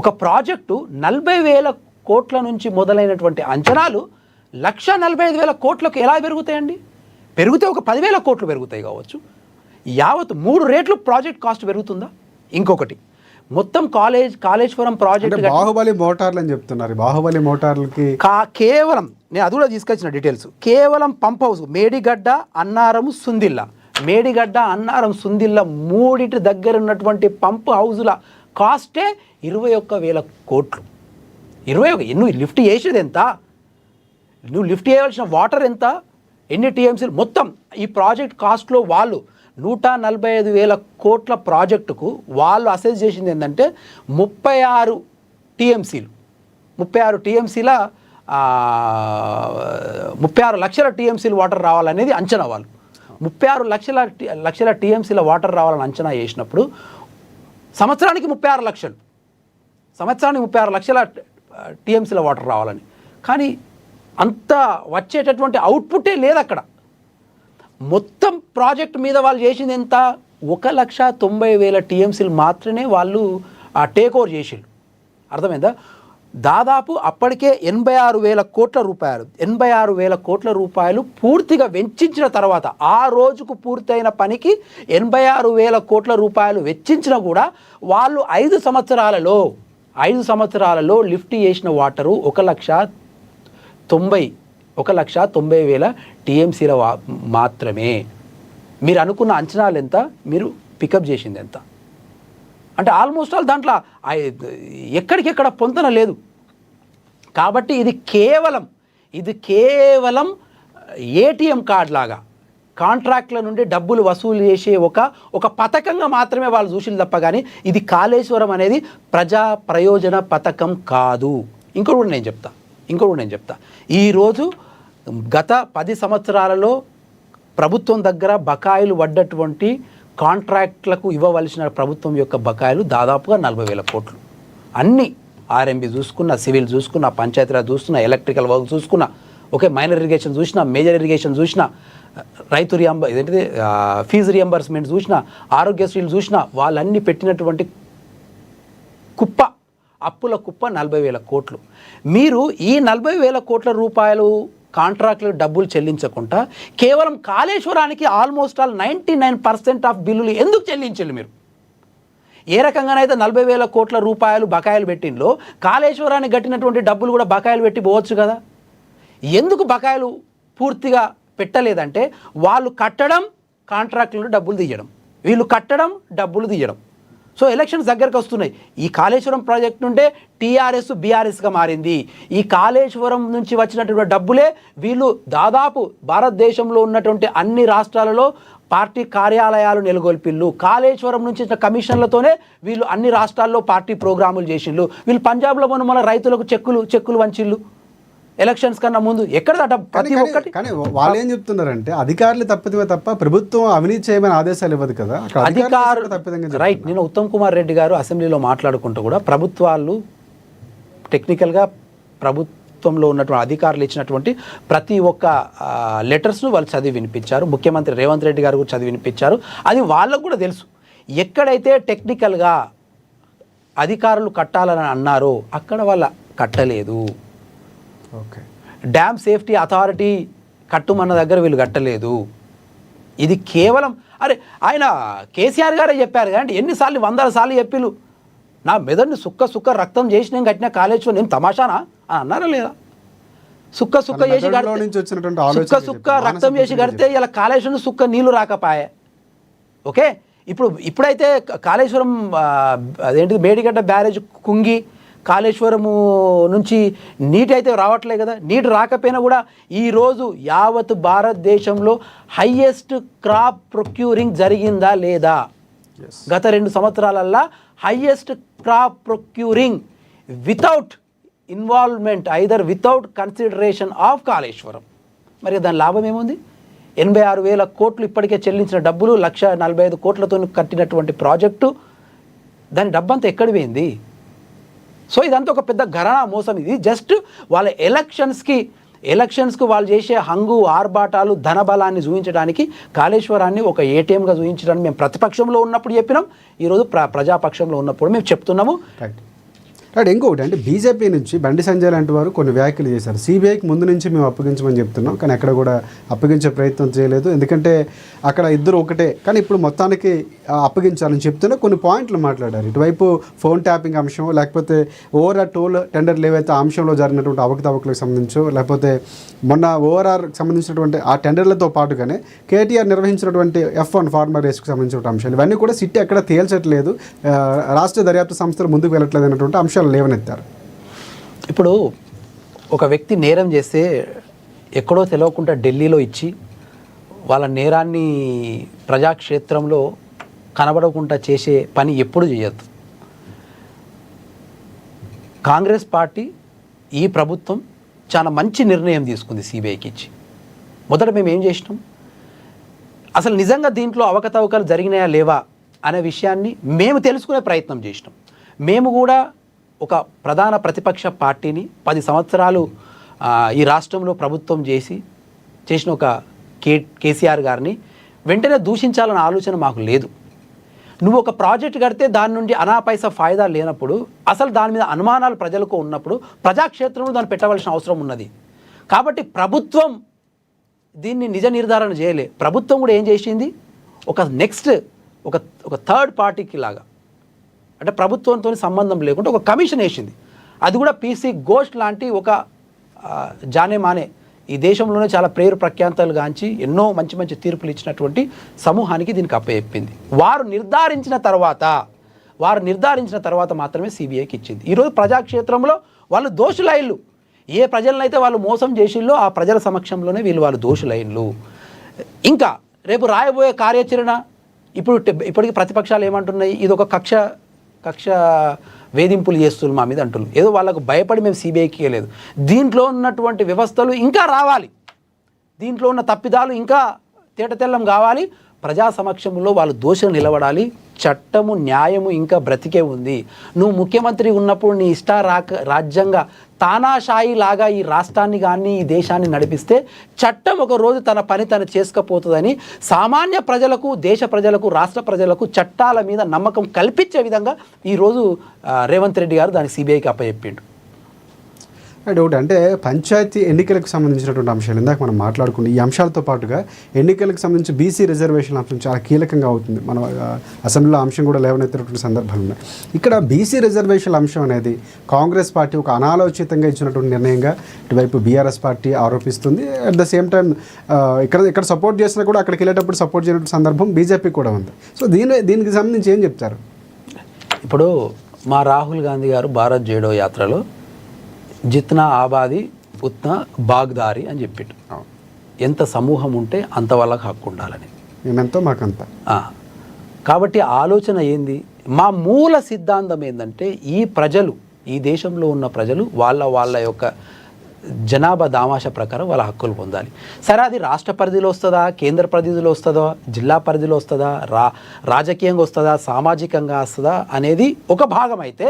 ఒక ప్రాజెక్టు 40,000 కోట్ల నుంచి మొదలైనటువంటి అంచనాలు 1,45,000 కోట్లకు ఎలా పెరుగుతాయండి? పెరిగితే ఒక 10,000 కోట్లు పెరుగుతాయి కావచ్చు. యావత్ 3 రేట్లు ప్రాజెక్ట్ కాస్ట్ పెరుగుతుందా? ఇంకొకటి మొత్తం కాళేశ్వరం ప్రాజెక్ట్ అంటే బాహుబలి మోటార్లు అని చెప్తున్నారు. బాహుబలి మోటార్లకి కేవలం నేను అది కూడా తీసుకొచ్చిన డీటెయిల్స్. కేవలం పంప్ హౌస్ మేడిగడ్డ, అన్నారం, సుందిల్ల, మేడిగడ్డ, అన్నారం, సుందిల్ల మూడిటి దగ్గర ఉన్నటువంటి పంప్ హౌజుల కాస్టే 21,000 కోట్లు. 21. నువ్వు లిఫ్ట్ చేసేది ఎంత, నువ్వు లిఫ్ట్ చేయవలసిన వాటర్ ఎంత, ఎన్ని టీఎంసీలు, మొత్తం ఈ ప్రాజెక్ట్ కాస్ట్లో వాళ్ళు 145,000 కోట్ల ప్రాజెక్టుకు వాళ్ళు అసెస్ చేసింది ఏంటంటే 36 టీఎంసీలు, 36 టీఎంసీల 36 లక్షల టీఎంసీలు వాటర్ రావాలనేది అంచనా. వాళ్ళు 36 లక్షల టీఎంసీల వాటర్ రావాలని అంచనా చేసినప్పుడు సంవత్సరానికి 36 లక్షలు, సంవత్సరానికి 36 లక్షల టీఎంసీల వాటర్ రావాలని. కానీ అంత వచ్చేటటువంటి అవుట్పుటే లేదు అక్కడ. మొత్తం ప్రాజెక్ట్ మీద వాళ్ళు చేసింది ఎంత, 1,90,000 టీఎంసీలు మాత్రమే వాళ్ళు టేక్ ఓవర్ చేసిండు. అర్థమైందా? దాదాపు అప్పటికే 86,000 కోట్ల రూపాయలు, 86,000 కోట్ల రూపాయలు పూర్తిగా వెచ్చించిన తర్వాత, ఆ రోజుకు పూర్తయిన పనికి 86,000 కోట్ల రూపాయలు వెచ్చించినా కూడా వాళ్ళు 5 సంవత్సరాలలో లిఫ్ట్ చేసిన వాటరు 1,90,000 టీఎంసీల మాత్రమే. మీరు అనుకున్న అంచనాలు ఎంత, మీరు పికప్ చేసింది ఎంత అంటే ఆల్మోస్ట్ ఆల్ దాంట్లో ఎక్కడికెక్కడ పొంతన లేదు. కాబట్టి ఇది కేవలం ఏటీఎం కార్డ్ లాగా కాంట్రాక్ట్ల నుండి డబ్బులు వసూలు చేసే ఒక పథకంగా మాత్రమే వాళ్ళు చూసింది తప్ప కానీ ఇది కాళేశ్వరం అనేది ప్రజా ప్రయోజన పథకం కాదు. ఇంకోటి కూడా నేను చెప్తా. ఈరోజు గత 10 సంవత్సరాలలో ప్రభుత్వం దగ్గర బకాయిలు పడ్డటువంటి కాంట్రాక్ట్లకు ఇవ్వవలసిన ప్రభుత్వం యొక్క బకాయిలు దాదాపుగా 40,000 కోట్లు. అన్నీ ఆర్ఎంబి చూసుకున్న, సివిల్ చూసుకున్న, పంచాయతీరాజ్ చూసుకున్న, ఎలక్ట్రికల్ వర్క్ చూసుకున్న, ఓకే, మైనర్ ఇరిగేషన్ చూసినా, మేజర్ ఇరిగేషన్ చూసినా, రైతు ఇదేంటిది ఫీజు రియంబర్స్మెంట్ చూసినా, ఆరోగ్యశ్రీలు చూసినా, వాళ్ళన్నీ పెట్టినటువంటి కుప్ప, అప్పుల కుప్ప 40,000 కోట్లు. మీరు ఈ 40,000 కోట్ల రూపాయలు కాంట్రాక్టులు డబ్బులు చెల్లించకుండా కేవలం కాళేశ్వరానికి ఆల్మోస్ట్ ఆల్ 99% ఆఫ్ బిల్లులు ఎందుకు చెల్లించాలి మీరు? ఏ రకంగానైతే 40,000 కోట్ల రూపాయలు బకాయిలు పెట్టిందో కాళేశ్వరానికి కట్టినటువంటి డబ్బులు కూడా బకాయిలు పెట్టి పోవచ్చు కదా. ఎందుకు బకాయిలు పూర్తిగా పెట్టలేదంటే వాళ్ళు కట్టడం, కాంట్రాక్టులు డబ్బులు తీయడం, వీళ్ళు కట్టడం, డబ్బులు తీయడం. సో ఎలక్షన్స్ దగ్గరకు వస్తున్నాయి. ఈ కాళేశ్వరం ప్రాజెక్ట్ నుండే టీఆర్ఎస్ బీఆర్ఎస్గా మారింది. ఈ కాళేశ్వరం నుంచి వచ్చినటువంటి డబ్బులే వీళ్ళు దాదాపు భారతదేశంలో ఉన్నటువంటి అన్ని రాష్ట్రాలలో పార్టీ కార్యాలయాలు నెలకొల్పిళ్ళు. కాళేశ్వరం నుంచి ఇచ్చిన కమిషన్లతోనే వీళ్ళు అన్ని రాష్ట్రాల్లో పార్టీ ప్రోగ్రాములు చేసిళ్ళు. వీళ్ళు పంజాబ్లో మన రైతులకు చెక్కులు వంచిళ్ళు ఎలక్షన్స్ కన్నా ముందు. ఎక్కడ ప్రతి ఒక్కటి. కానీ వాళ్ళు ఏం చెప్తున్నారంటే అధికారులు తప్పిదమే తప్ప ప్రభుత్వం అవినీతి చేయమని ఆదేశాలు ఇవ్వదు కదా. రైట్. నేను ఉత్తమ్ కుమార్ రెడ్డి గారు అసెంబ్లీలో మాట్లాడుకుంటూ కూడా ప్రభుత్వాలు టెక్నికల్గా ప్రభుత్వంలో ఉన్నటువంటి అధికారులు ఇచ్చినటువంటి ప్రతి ఒక్క లెటర్స్ను వాళ్ళు చదివి వినిపించారు. ముఖ్యమంత్రి రేవంత్ రెడ్డి గారు కూడా చదివి వినిపించారు. అది వాళ్ళకు కూడా తెలుసు. ఎక్కడైతే టెక్నికల్గా అధికారులు కట్టాలని అన్నారో అక్కడ వాళ్ళ కట్టలేదు. ఓకే, డ్యామ్ సేఫ్టీ అథారిటీ కట్టుమన్న దగ్గర వీళ్ళు కట్టలేదు. ఇది కేవలం ఆయన కేసీఆర్ గారే చెప్పారు కానీ ఎన్నిసార్లు 100 సార్లు చెప్పిళ్ళు నా మెదడుని సుక్క రక్తం చేసి నేను కట్టిన కాలేశ్వరం నేను తమాషానా అని అన్నారా లేదా? సుక్క చేసి రక్తం చేసి కడితే ఇలా కాళేశ్వరం సుక్క నీళ్లు రాకపాయే. ఓకే, ఇప్పుడైతే కాళేశ్వరం అదేంటిది మేడిగడ్డ బ్యారేజ్ కుంగి కాళేశ్వరము నుంచి నీటి అయితే రావట్లేదు కదా. నీటి రాకపోయినా కూడా ఈరోజు యావత్ భారతదేశంలో హైయెస్ట్ క్రాప్ ప్రొక్యూరింగ్ జరిగిందా లేదా? గత 2 సంవత్సరాలల్లా highest crop procuring without involvement either without consideration of Kaleshwaram. మరి దాని లాభం ఏముంది? 86,000 కోట్లు ఇప్పటికే చెల్లించిన డబ్బులు, 1,45 కోట్లతో కట్టినటువంటి ప్రాజెక్టు, దాని డబ్బంతా ఎక్కడి పోయింది? సో ఇదంతా ఒక పెద్ద ఘరానా మోసం. ఇది జస్ట్ వాళ్ళ ఎలక్షన్స్కి వాళ్ళు చేసే హంగు ఆర్భాటాలు ధనబలాన్ని చూపించడానికి కాళేశ్వరాన్ని ఒక ఏటీఎంగా చూపించడానికి మేము ప్రతిపక్షంలో ఉన్నప్పుడు చెప్పినాం. ఈరోజు ప్రజాపక్షంలో ఉన్నప్పుడు మేము చెప్తున్నాము. రైట్, ఇంకొకటి అంటే బీజేపీ నుంచి బండి సంజయ్ లాంటి వారు కొన్ని వ్యాఖ్యలు చేశారు. సిబిఐకి ముందు నుంచి మేము అప్పగించమని చెప్తున్నాం, కానీ అక్కడ కూడా అప్పగించే ప్రయత్నం చేయలేదు. ఎందుకంటే అక్కడ ఇద్దరు ఒకటే, కానీ ఇప్పుడు మొత్తానికి అప్పగించాలని చెప్తున్నా కొన్ని పాయింట్లు మాట్లాడారు. ఇటువైపు ఫోన్ ట్యాపింగ్ అంశం, లేకపోతే ఓవరాల్ టోల్ టెండర్లు ఏవైతే ఆ అంశంలో జరిగినటువంటి అవకతవకలకు సంబంధించో, లేకపోతే మొన్న ఓఆర్ఆర్కి సంబంధించినటువంటి ఆ టెండర్లతో పాటుగానే కేటీఆర్ నిర్వహించినటువంటి F1 ఫార్మర్ రేస్కి సంబంధించిన అంశాలు, ఇవన్నీ కూడా సిట్ ఎక్కడ తేల్చట్లేదు, రాష్ట్ర దర్యాప్తు సంస్థలు ముందుకు వెళ్ళట్లేదు అనేటువంటి అంశాలు లేవనెత్తారు. ఇప్పుడు ఒక వ్యక్తి నేరం చేస్తే ఎక్కడో తెలియకుండా ఢిల్లీలో ఇచ్చి వాళ్ళ నేరాన్ని ప్రజాక్షేత్రంలో కనబడకుండా చేసే పని ఎప్పుడు చేయొద్దు. కాంగ్రెస్ పార్టీ, ఈ ప్రభుత్వం చాలా మంచి నిర్ణయం తీసుకుంది సిబిఐకి ఇచ్చి. మొదట మేము ఏం చేసినాం, అసలు నిజంగా దీంట్లో అవకతవకలు జరిగినాయా లేవా అనే విషయాన్ని మేము తెలుసుకునే ప్రయత్నం చేసినాం. మేము కూడా ఒక ప్రధాన ప్రతిపక్ష పార్టీని 10 సంవత్సరాలు ఈ రాష్ట్రంలో ప్రభుత్వం చేసిన ఒక కేసీఆర్ గారిని వెంటనే దూషించాలన్న ఆలోచన మాకు లేదు. నువ్వు ఒక ప్రాజెక్ట్ కడితే దాని నుండి అనాపైసా ఫాయిదా లేనప్పుడు, అసలు దాని మీద అనుమానాలు ప్రజలకు ఉన్నప్పుడు ప్రజాక్షేత్రంలో దాన్ని పెట్టవలసిన అవసరం ఉన్నది. కాబట్టి ప్రభుత్వం దీన్ని నిజ నిర్ధారణ చేయలే. ప్రభుత్వం కూడా ఏం చేసింది, ఒక థర్డ్ పార్టీకి లాగా, అంటే ప్రభుత్వంతో సంబంధం లేకుండా ఒక కమిషన్ వేసింది. అది కూడా పీసీ ఘోష్ లాంటి ఒక జానే మానే, ఈ దేశంలోనే చాలా పేరు ప్రఖ్యాంతాలు గాంచి ఎన్నో మంచి మంచి తీర్పులు ఇచ్చినటువంటి సమూహానికి దీనికి అప్పచెప్పింది. వారు నిర్ధారించిన తర్వాత మాత్రమే సిబిఐకి ఇచ్చింది. ఈరోజు ప్రజాక్షేత్రంలో వాళ్ళు దోషులైళ్ళు, ఏ ప్రజలనైతే వాళ్ళు మోసం చేసిల్లో ఆ ప్రజల సమక్షంలోనే వాళ్ళు దోషులైళ్ళు. ఇంకా రేపు రాయబోయే కార్యాచరణ, ఇప్పటికి ప్రతిపక్షాలు ఏమంటున్నాయి, ఇది ఒక కక్ష వేధింపులు చేస్తున్నారు మా మీద అంటున్నారు. ఏదో వాళ్ళకు భయపడి మేము సిబిఐకి ఇవ్వలేదు. దీంట్లో ఉన్నటువంటి వ్యవస్థలు ఇంకా రావాలి, దీంట్లో ఉన్న తప్పిదాలు ఇంకా తేటతెల్లం కావాలి, ప్రజా సమక్షంలో వాళ్ళు దోషులు నిలబడాలి. చట్టము న్యాయము ఇంకా బ్రతికే ఉంది. నువ్వు ముఖ్యమంత్రి ఉన్నప్పుడు నీ రాజ్యాంగ తానాషాయి లాగా ఈ రాష్ట్రాన్ని కానీ ఈ దేశాన్ని నడిపిస్తే చట్టం ఒక రోజు తన పని తను చేసుకపోతుందని సామాన్య ప్రజలకు, దేశ ప్రజలకు, రాష్ట్ర ప్రజలకు చట్టాల మీద నమ్మకం కల్పించే విధంగా ఈరోజు రేవంత్ రెడ్డి గారు దానికి సిబిఐకి అప్పచెప్పిండు. డౌట్ అంటే పంచాయతీ ఎన్నికలకు సంబంధించినటువంటి అంశాలు ఇందాక మనం మాట్లాడుకున్నాం. ఈ అంశాలతో పాటుగా ఎన్నికలకు సంబంధించి బీసీ రిజర్వేషన్ అంశం చాలా కీలకంగా అవుతుంది. మన అసెంబ్లీలో అంశం కూడా లేవనెత్తినటువంటి సందర్భాలు ఉన్నాయి. ఇక్కడ బీసీ రిజర్వేషన్ అంశం అనేది కాంగ్రెస్ పార్టీ ఒక అనాలోచితంగా ఇచ్చినటువంటి నిర్ణయంగా ఇటువైపు బీఆర్ఎస్ పార్టీ ఆరోపిస్తుంది. అట్ ద సేమ్ టైం ఇక్కడ సపోర్ట్ చేసినా కూడా అక్కడికి వెళ్ళేటప్పుడు సపోర్ట్ చేయనటువంటి సందర్భం బీజేపీ కూడా ఉంది. సో దీనికి సంబంధించి ఏం చెప్తారు? ఇప్పుడు మా రాహుల్ గాంధీ గారు భారత్ జోడో యాత్రలో జిత్నా ఆబాది ఉత్నా బాగ్దారి అని చెప్పిట్టు. ఎంత సమూహం ఉంటే అంత వాళ్ళకి హక్కు ఉండాలని, మేమెంతో మాకంత. కాబట్టి ఆలోచన ఏంది, మా మూల సిద్ధాంతం ఏంటంటే ఈ దేశంలో ఉన్న ప్రజలు వాళ్ళ యొక్క జనాభా దామాషా ప్రకారం వాళ్ళ హక్కులు పొందాలి. సరే, అది రాష్ట్ర పరిధిలో వస్తుందా, కేంద్ర పరిధిలో వస్తుందా, జిల్లా పరిధిలో వస్తుందా, రాజకీయంగా వస్తుందా, సామాజికంగా వస్తుందా అనేది ఒక భాగం అయితే,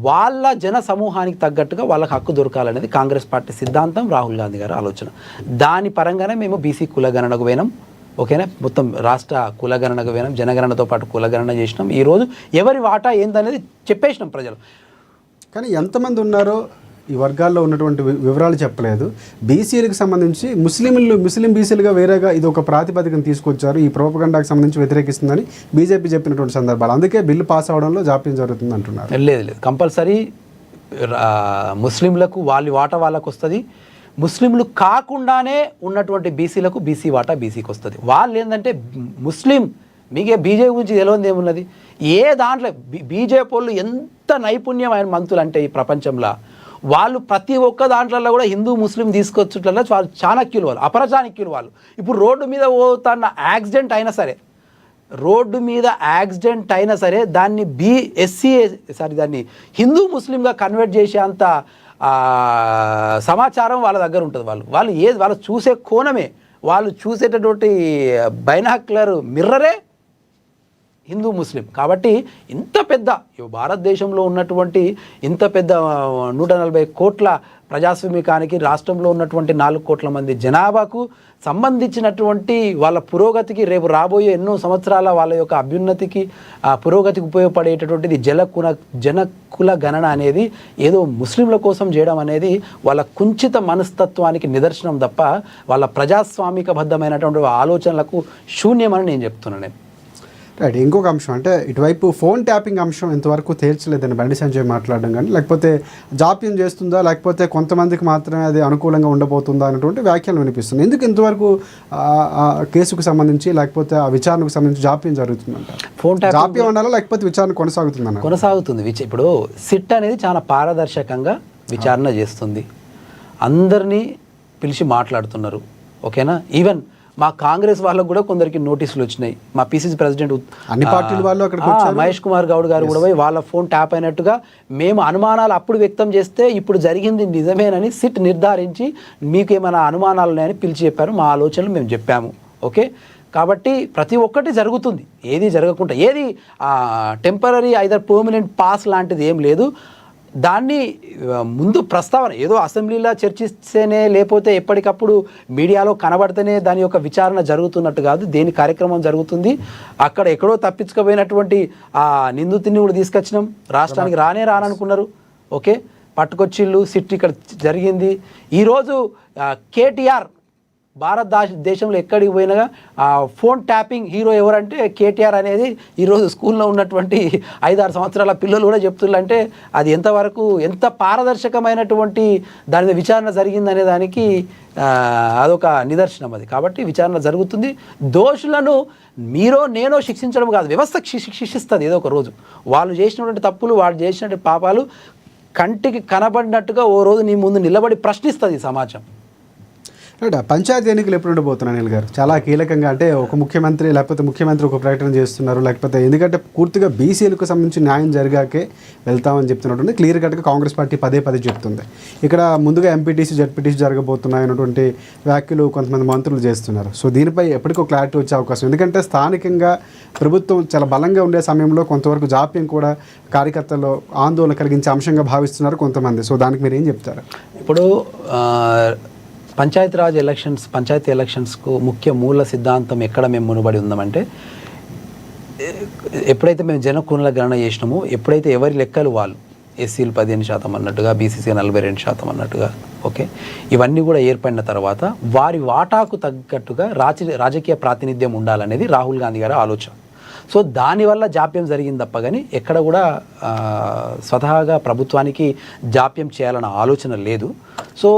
వాళ్ళ జన సమూహానికి తగ్గట్టుగా వాళ్ళకి హక్కు దొరకాలనేది కాంగ్రెస్ పార్టీ సిద్ధాంతం, రాహుల్ గాంధీ గారి ఆలోచన. దాని పరంగానే మేము బీసీ కులగణనకు పోయినాం. ఓకేనా, మొత్తం రాష్ట్ర కులగణనకు పోయినాం, జనగణనతో పాటు కులగణన చేసినాం. ఈరోజు ఎవరి వాటా ఏందనేది చెప్పేసినాం ప్రజలు. కానీ ఎంతమంది ఉన్నారో ఈ వర్గాల్లో ఉన్నటువంటి వివరాలు చెప్పలేదు. బీసీలకు సంబంధించి ముస్లిం బీసీలుగా వేరేగా ఇది ఒక ప్రాతిపదికను తీసుకొచ్చారు, ఈ ప్రోపగండాకు సంబంధించి వ్యతిరేకిస్తుందని బీజేపీ చెప్పినటువంటి సందర్భాలు, అందుకే బిల్లు పాస్ అవడంలో జాప్యం జరుగుతుంది అంటున్నారు. లేదు, కంపల్సరీ ముస్లింలకు వాళ్ళకి వస్తుంది. ముస్లింలు కాకుండానే ఉన్నటువంటి బీసీలకు బీసీ వాటా బీసీకి వస్తుంది. వాళ్ళు ఏంటంటే మీకే బీజేపీ గురించి తెలియదు ఏమున్నది, ఏ దాంట్లో బీజేపీ వాళ్ళు ఎంత నైపుణ్యమైన మంత్రులు అంటే ఈ ప్రపంచంలో, వాళ్ళు ప్రతి ఒక్క దాంట్లో కూడా హిందూ ముస్లిం తీసుకొచ్చుట్లలో వాళ్ళు చాణక్యులు, వాళ్ళు అపరచాణక్యులు. వాళ్ళు ఇప్పుడు రోడ్డు మీద పోతున్న యాక్సిడెంట్ అయినా సరే దాన్ని దాన్ని హిందూ ముస్లింగా కన్వర్ట్ చేసే అంత సమాచారం వాళ్ళ దగ్గర ఉంటుంది. వాళ్ళు చూసే కోణమే, వాళ్ళు చూసేటటువంటి బైనాక్యులర్ మిర్రరే హిందూ ముస్లిం. కాబట్టి ఇంత పెద్ద భారతదేశంలో ఉన్నటువంటి ఇంత పెద్ద 140 కోట్ల ప్రజాస్వామికానికి, రాష్ట్రంలో ఉన్నటువంటి 4 కోట్ల మంది జనాభాకు సంబంధించినటువంటి వాళ్ళ పురోగతికి, రేపు రాబోయే ఎన్నో సంవత్సరాల వాళ్ళ యొక్క అభ్యున్నతికి, పురోగతికి ఉపయోగపడేటటువంటిది జనకుల గణన అనేది ఏదో ముస్లింల కోసం చేయడం అనేది వాళ్ళ కుంచిత మనస్తత్వానికి నిదర్శనం తప్ప వాళ్ళ ప్రజాస్వామికబద్ధమైనటువంటి ఆలోచనలకు శూన్యమని నేను చెప్తున్నాను. రైట్. ఇంకొక అంశం అంటే ఇటువైపు ఫోన్ ట్యాపింగ్ అంశం ఇంతవరకు తేల్చలేదని బండి సంజయ్ మాట్లాడడం కానీ, లేకపోతే జాప్యం చేస్తుందా, లేకపోతే కొంతమందికి మాత్రమే అది అనుకూలంగా ఉండబోతుందా అనేటువంటి వ్యాఖ్యలు వినిపిస్తుంది. ఎందుకు ఇంతవరకు కేసుకు సంబంధించి లేకపోతే ఆ విచారణకు సంబంధించి జాప్యం జరుగుతుందంట? ఫోన్ జాప్యం ఉండాలా లేకపోతే విచారణ కొనసాగుతుందన్న? కొనసాగుతుంది. ఇప్పుడు సిట్ అనేది చాలా పారదర్శకంగా విచారణ చేస్తుంది, అందరినీ పిలిచి మాట్లాడుతున్నారు. ఓకేనా? ఈవెన్ మా కాంగ్రెస్ వాళ్ళకు కూడా కొందరికి నోటీసులు వచ్చినాయి. మా పిసిసి ప్రెసిడెంట్ అన్ని పార్టీల వాళ్ళు అక్కడికి వచ్చారు. మహేష్ కుమార్ గౌడ్ గారు కూడా పోయి వాళ్ళ ఫోన్ ట్యాప్ అయినట్టుగా మేము అనుమానాలు అప్పుడు వ్యక్తం చేస్తే ఇప్పుడు జరిగింది నిజమేనని సిట్ నిర్ధారించి మీకు ఏమైనా అనుమానాలు ఉన్నాయని పిలిచి చెప్పారు. మా ఆలోచనలు మేము చెప్పాము. ఓకే, కాబట్టి ప్రతి ఒక్కటి జరుగుతుంది, ఏది జరగకుండా, ఏది టెంపరీ ఐదర్ పర్మనెంట్ పాస్ లాంటిది ఏం లేదు. దాన్ని ముందు ప్రస్తావన ఏదో అసెంబ్లీలో చర్చిస్తేనే, లేకపోతే ఎప్పటికప్పుడు మీడియాలో కనబడితేనే దాని యొక్క విచారణ జరుగుతున్నట్టు కాదు. దేని కార్యక్రమం జరుగుతుంది. అక్కడ ఎక్కడో తప్పించుకోపోయినటువంటి ఆ నిందితుడిని కూడా తీసుకొచ్చినాం, రాష్ట్రానికి రాననుకున్నారు. ఓకే, పట్టుకొచ్చిళ్ళు, సిట్ ఇక్కడ జరిగింది. ఈరోజు కేటీఆర్ భారతదేశంలో ఎక్కడికి పోయినగా ఫోన్ ట్యాపింగ్ హీరో ఎవరంటే కేటీఆర్ అనేది ఈరోజు స్కూల్లో ఉన్నటువంటి 5-6 సంవత్సరాల పిల్లలు కూడా చెప్తున్నారంటే అది ఎంతవరకు ఎంత పారదర్శకమైనటువంటి దాని మీద విచారణ జరిగిందనే దానికి అదొక నిదర్శనం అది. కాబట్టి విచారణ జరుగుతుంది. దోషులను మీరో నేనో శిక్షించడం కాదు, వ్యవస్థ శిక్షిస్తుంది ఏదో ఒక రోజు. వాళ్ళు చేసినటువంటి తప్పులు, వాళ్ళు చేసినటువంటి పాపాలు కంటికి కనబడినట్టుగా ఓ రోజు నీ ముందు నిలబడి ప్రశ్నిస్తుంది ఈ సమాజం. పంచాయతీ ఎన్నికలు ఎప్పుడు ఉండబోతున్నాయి అనిల్ గారు? చాలా కీలకంగా, అంటే ఒక ముఖ్యమంత్రి లేకపోతే ముఖ్యమంత్రి ఒక ప్రకటన చేస్తున్నారు, లేకపోతే ఎందుకంటే పూర్తిగా బీసీలకు సంబంధించి న్యాయం జరిగాకే వెళ్తామని చెప్తున్నటువంటి క్లియర్ కట్గా కాంగ్రెస్ పార్టీ పదే చెప్తుంది. ఇక్కడ ముందుగా ఎంపీటీసీ జడ్పీటీసీ జరగబోతున్నాయి అన్నటువంటి వ్యాఖ్యలు కొంతమంది మంత్రులు చేస్తున్నారు. సో దీనిపై ఎప్పటికో క్లారిటీ వచ్చే అవకాశం, ఎందుకంటే స్థానికంగా ప్రభుత్వం చాలా బలంగా ఉండే సమయంలో కొంతవరకు జాప్యం కూడా కార్యకర్తల్లో ఆందోళన కలిగించే అంశంగా భావిస్తున్నారు కొంతమంది. సో దానికి మీరు ఏం చెప్తారు? ఇప్పుడు పంచాయతీ ఎలక్షన్స్కు ముఖ్య మూల సిద్ధాంతం ఎక్కడ మేము మునుబడి ఉందామంటే, ఎప్పుడైతే మేము జనకుల గణన చేసినామో, ఎప్పుడైతే ఎవరి లెక్కలు వాళ్ళు ఎస్సీలు 15% అన్నట్టుగా, బీసీసీ 42% అన్నట్టుగా, ఓకే, ఇవన్నీ కూడా ఏర్పడిన తర్వాత వారి వాటాకు తగ్గట్టుగా రాజకీయ ప్రాతినిధ్యం ఉండాలనేది రాహుల్ గాంధీ గారి ఆలోచన. సో దానివల్ల జాప్యం జరిగింది తప్ప కానీ ఎక్కడ కూడా స్వతహాగా ప్రభుత్వానికి జాప్యం చేయాలన్న ఆలోచన లేదు. సో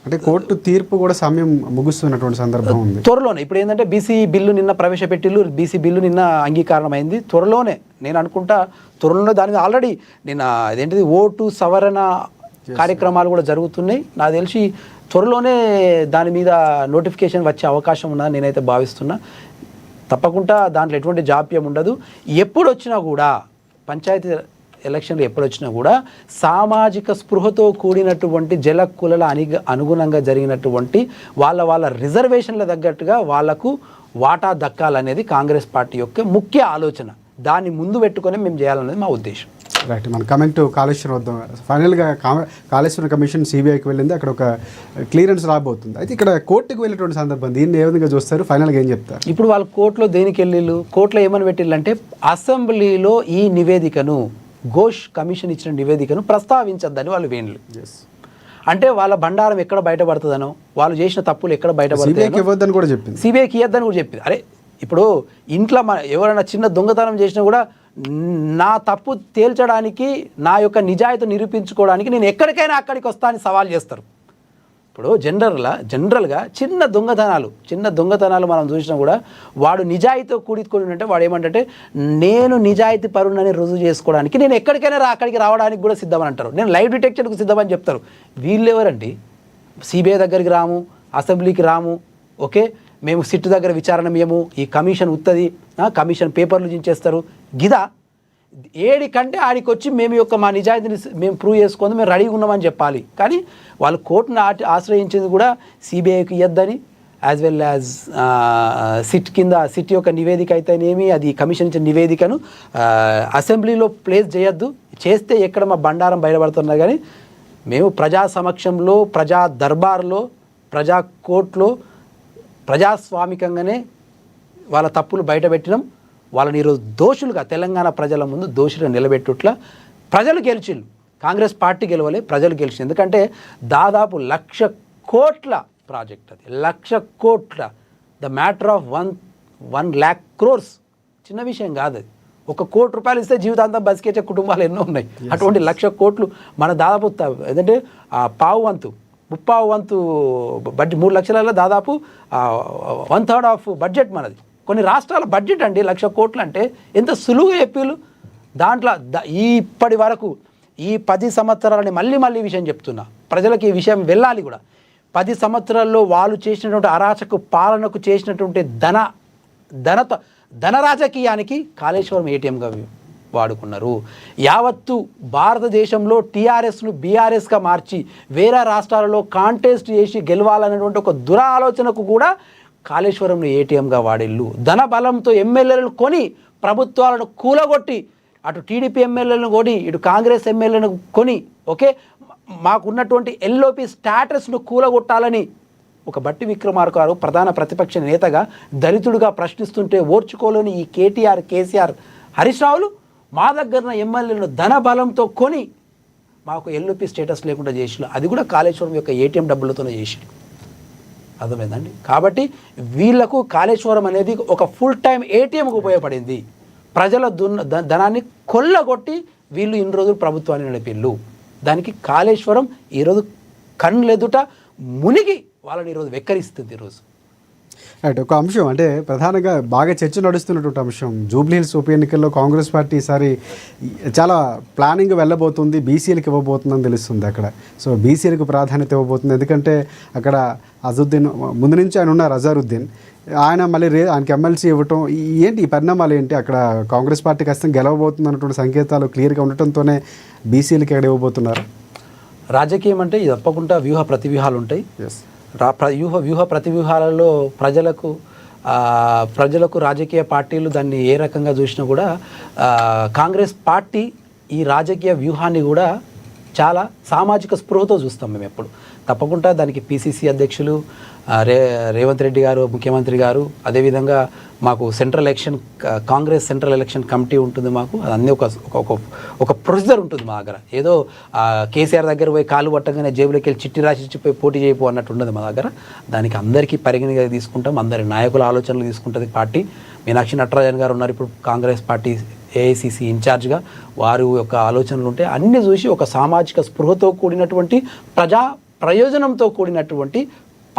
అంటే కోర్టు తీర్పు కూడా సమయం ముగుస్తున్నటువంటి సందర్భం ఉంది త్వరలోనే. ఇప్పుడు ఏంటంటే బీసీ బిల్లు నిన్న ప్రవేశపెట్టిల్లు, బీసీ బిల్లు నిన్న అంగీకారం అయింది. త్వరలోనే నేను అనుకుంటా, త్వరలోనే దాని మీద ఆల్రెడీ నిన్న అదేంటిది ఓటు సవరణ కార్యక్రమాలు కూడా జరుగుతున్నాయి. నాకు తెలిసి త్వరలోనే దాని మీద నోటిఫికేషన్ వచ్చే అవకాశం ఉన్నదని నేనైతే భావిస్తున్నా. తప్పకుండా దాంట్లో ఎటువంటి జాప్యం ఉండదు. ఎప్పుడు వచ్చినా కూడా పంచాయతీ ఎలక్షన్లు ఎప్పుడు వచ్చినా కూడా సామాజిక స్పృహతో కూడినటువంటి జల కులల అనుగుణంగా జరిగినటువంటి వాళ్ళ రిజర్వేషన్ల తగ్గట్టుగా వాళ్లకు వాటా దక్కాలనేది కాంగ్రెస్ పార్టీ యొక్క ముఖ్య ఆలోచన. దాన్ని ముందు పెట్టుకొని మేము చేయాలనేది మా ఉద్దేశం. రైట్. మనం కమింగ్ టు కాళేశ్వరం వద్దాం. ఫైనల్గా కాళేశ్వరం కమిషన్ సిబిఐకి వెళ్ళింది, అక్కడ ఒక క్లియరెన్స్ రాబోతుంది. అయితే ఇక్కడ కోర్టుకు వెళ్ళేటువంటి సందర్భం దీన్ని ఏ విధంగా చూస్తారు? ఫైనల్గా ఏం చెప్తారు? ఇప్పుడు వాళ్ళు కోర్టులో దేనికి వెళ్ళిళ్ళు, కోర్టులో ఏమని పెట్టిళ్ళంటే అసెంబ్లీలో ఈ నివేదికను, ఘోష్ కమిషన్ ఇచ్చిన నివేదికను ప్రస్తావించద్దని వాళ్ళు వేణులు. అంటే వాళ్ళ బండారం ఎక్కడ బయటపడుతుందనో, వాళ్ళు చేసిన తప్పులు ఎక్కడ బయటపడతాయో సిబిఐకి ఇవ్వద్దని కూడా చెప్పింది. అరే ఇప్పుడు ఇంట్లో ఎవరైనా చిన్న దొంగతనం చేసినా కూడా నా తప్పు తేల్చడానికి, నా యొక్క నిజాయితీ నిరూపించుకోవడానికి నేను ఎక్కడికైనా అక్కడికి వస్తా అని సవాల్ చేస్తారు. ఇప్పుడు జనరల్గా చిన్న దొంగతనాలు మనం చూసినా కూడా వాడు నిజాయితీ కూడుకొని ఉంటే వాడు ఏమంటే నేను నిజాయితీ పరుణని రుజువు చేసుకోవడానికి నేను ఎక్కడికైనా అక్కడికి రావడానికి కూడా సిద్ధమని అంటారు. నేను లైవ్ డిటెక్షన్కు సిద్ధమని చెప్తారు. వీళ్ళు ఎవరండి? సిబిఐ దగ్గరికి రాము, అసెంబ్లీకి రాము, ఓకే, మేము సిట్ దగ్గర విచారణ మేము, ఈ కమిషన్ ఉత్తది, కమిషన్ పేపర్లు చించేస్తారు. గిదా ఏడికంటే ఆడికి వచ్చి మేము యొక్క మా నిజాయితీని మేము ప్రూవ్ చేసుకొని మేము రెడీగా ఉన్నామని చెప్పాలి. కానీ వాళ్ళు కోర్టును ఆశ్రయించింది కూడా సిబిఐకి ఇవ్వద్దని, యాజ్ వెల్ యాజ్ సిట్ కింద సిట్ యొక్క నివేదిక అయితేనేమి, అది కమిషన్ ఇచ్చిన నివేదికను అసెంబ్లీలో ప్లేస్ చేయొద్దు, చేస్తే ఎక్కడ మా బండారం బయటపడుతున్నా కానీ మేము ప్రజా సమక్షంలో, ప్రజా దర్బార్లో, ప్రజా కోర్టులో ప్రజాస్వామికంగానే వాళ్ళ తప్పులు బయటపెట్టినాం. వాళ్ళని ఈరోజు దోషులుగా తెలంగాణ ప్రజల ముందు దోషులుగా నిలబెట్టుట్లా ప్రజలు గెలిచిళ్ళు. కాంగ్రెస్ పార్టీ గెలవలే, ప్రజలు గెలిచింది. ఎందుకంటే దాదాపు 1,00,000 కోట్ల ప్రాజెక్ట్, అది 1,00,000 కోట్ల, the matter of 1 lakh crores, చిన్న విషయం కాదు అది. 1 కోటి రూపాయలు ఇస్తే జీవితాంతం బతికేచే కుటుంబాలు ఎన్నో ఉన్నాయి. అటువంటి 1,00,000 కోట్లు మన దాదాపు ఏంటంటే ముప్పావు వంతు బడ్జెట్, 3 లక్షలలో దాదాపు 1/3 ఆఫ్ బడ్జెట్ మనది. కొన్ని రాష్ట్రాల బడ్జెట్ అండి 1,00,000 కోట్లు అంటే ఎంత సులువుగా చెప్పీలు. దాంట్లో ఇప్పటి వరకు ఈ 10 సంవత్సరాలని మళ్ళీ విషయం చెప్తున్నా, ప్రజలకు ఈ విషయం వెళ్ళాలి కూడా. 10 సంవత్సరాల్లో వాళ్ళు చేసినటువంటి అరాచక పాలనకు చేసినటువంటి ధన రాజకీయానికి కాళేశ్వరం ఏటీఎంగా వాడుకున్నారు. యావత్తు భారతదేశంలో టీఆర్ఎస్ను బీఆర్ఎస్గా మార్చి వేరే రాష్ట్రాలలో కాంటెస్ట్ చేసి గెలవాలనేటువంటి ఒక దురాలోచనకు కూడా కాళేశ్వరంను ఏటీఎంగా వాడిల్లు. ధన బలంతో ఎమ్మెల్యేలను కొని ప్రభుత్వాలను కూలగొట్టి, అటు టీడీపీ ఎమ్మెల్యేలను కొని, ఇటు కాంగ్రెస్ ఎమ్మెల్యేలను కొని, ఓకే మాకున్నటువంటి ఎల్ఓపి స్టాటస్ను కూలగొట్టాలని ఒక బట్టి విక్రమార్క గారు ప్రధాన ప్రతిపక్ష నేతగా దళితుడిగా ప్రశ్నిస్తుంటే ఓర్చుకోలేని ఈ కేటీఆర్, కేసీఆర్, హరీష్ రావులు మా దగ్గర ఎమ్మెల్యేలను ధన బలంతో కొని మాకు ఎల్ఓపి స్టేటస్ లేకుండా చేసిళ్ళు. అది కూడా కాళేశ్వరం యొక్క ఏటీఎం డబ్బులతోనే చేసిళ్ళు. అర్థమైందండి. కాబట్టి వీళ్లకు కాళేశ్వరం అనేది ఒక ఫుల్ టైం ఏటీఎంకు ఉపయోగపడింది. ప్రజల ధనాన్ని కొల్లగొట్టి వీళ్ళు ఇన్ని రోజులు ప్రభుత్వాన్ని నడిపిళ్ళు. దానికి కాళేశ్వరం ఈరోజు కళ్ళెదుట మునిగి వాళ్ళని ఈరోజు వెక్కరిస్తుంది. ఈరోజు రైట్, ఒక అంశం అంటే ప్రధానంగా బాగా చర్చ నడుస్తున్నటువంటి అంశం, జూబ్లీహిల్స్ ఉప ఎన్నికల్లో కాంగ్రెస్ పార్టీ ఈసారి చాలా ప్లానింగ్ వెళ్ళబోతుంది, బీసీలకు ఇవ్వబోతుందని తెలుస్తుంది అక్కడ. సో బీసీలకు ప్రాధాన్యత ఇవ్వబోతుంది, ఎందుకంటే అక్కడ అజరుద్దీన్ ముందు నుంచి ఆయన ఉన్నారు, అజరుద్దీన్, ఆయన మళ్ళీ ఆయనకి ఎమ్మెల్సీ ఇవ్వటం, ఏంటి ఈ పరిణామాలు ఏంటి? అక్కడ కాంగ్రెస్ పార్టీ ఖచ్చితంగా గెలవబోతుంది అన్నటువంటి సంకేతాలు క్లియర్గా ఉండటంతోనే బీసీలకు ఎక్కడ ఇవ్వబోతున్నారు? రాజకీయం అంటే ఇది తప్పకుండా వ్యూహ ప్రతివ్యూహాలు ఉంటాయి. వ్యూహ ప్రతివ్యూహాలలో ప్రజలకు రాజకీయ పార్టీలు దాన్ని ఏ రకంగా చూసినా కూడా కాంగ్రెస్ పార్టీ ఈ రాజకీయ వ్యూహాన్ని కూడా చాలా సామాజిక స్పృహతో చూస్తాం మేము ఎప్పుడు. తప్పకుండా దానికి పిసిసి అధ్యక్షులు రేవంత్ రెడ్డి గారు, ముఖ్యమంత్రి గారు, అదేవిధంగా మాకు కాంగ్రెస్ సెంట్రల్ ఎలక్షన్ కమిటీ ఉంటుంది. మాకు అన్నీ ఒక ప్రొసీజర్ ఉంటుంది మా దగ్గర. ఏదో కేసీఆర్ దగ్గర పోయి కాలు పట్టగానే జేబులోకి వెళ్ళి చిట్టి రాసి ఇచ్చిపోయి పోటీ చేయపో అన్నట్టు ఉండదు మా దగ్గర. దానికి అందరికీ పరిగణగా తీసుకుంటాం, అందరి నాయకుల ఆలోచనలు తీసుకుంటుంది పార్టీ. మీనాక్షి నటరాజన్ గారు ఉన్నారు ఇప్పుడు కాంగ్రెస్ పార్టీ ఏఐసిసి ఇన్ఛార్జ్గా. వారి యొక్క ఆలోచనలు ఉంటే అన్నీ చూసి ఒక సామాజిక స్పృహతో కూడినటువంటి ప్రయోజనంతో కూడినటువంటి